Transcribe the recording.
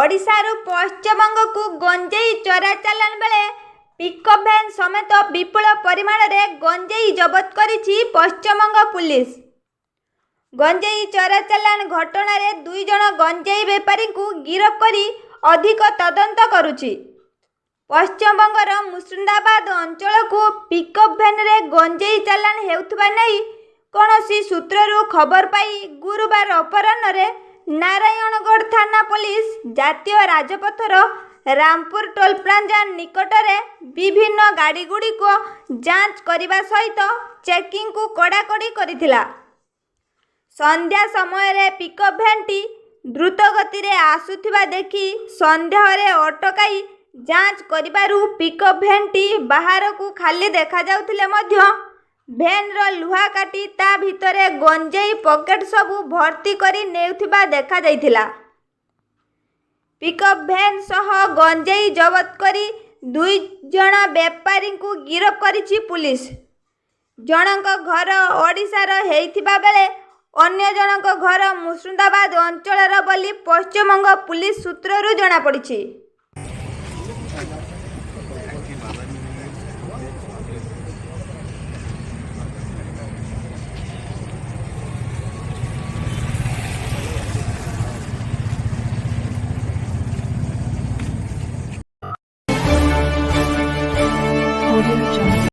ओडिशारू पश्चिमबंग को गंजेई चोरा चालान बेले पिकअप भैन समेत विपुल परिमाण में गंजेई जबत करिछि पश्चिमबंग पुलिस। गंजेई चोरा चालान घटन में 2 जन गंजेई बेपारी को गिरफ्त करी अधिक तदंत करुछि। पश्चिमबंगर मुर्शिदाबाद अंचल को पिकअप भैन रे गंजेई चालान हेउथबा नै कौनसी सूत्ररू खबर पाई गुरुवार अपराह्न रे नारायणगढ़ थाना पुलिस जातीय राजपथर रामपुर टोल प्लाजा निकटरे विभिन्न गाड़ी गुड़ी को जांच करने सहित चेकिंग को कड़ाकड़ी करिथिला। संध्या समय रे पिकअप भैनटी द्रुत गति रे आसुथिबा देखि संदेह रे अटकाई जांच करिबारु पिकअप भैनटी बाहर को खाली देखा जाउथिले मध्य भैन रो लुहा काटी ता भितरे गंजेई पॉकेट सबू भर्ती करी नेउथिबा देखा जाइथिला। पिकअप भैन सह गंजेई जबत करी 2 जन बेपारी को गिरफ्त करिछि पुलिस। जनक घर ओडिशार हेइथिबा बेले अन्य जनक घर मुर्शिदाबाद अंचलर बोली पश्चिमबंग पुलिस सूत्ररू जଣା पड़िछि।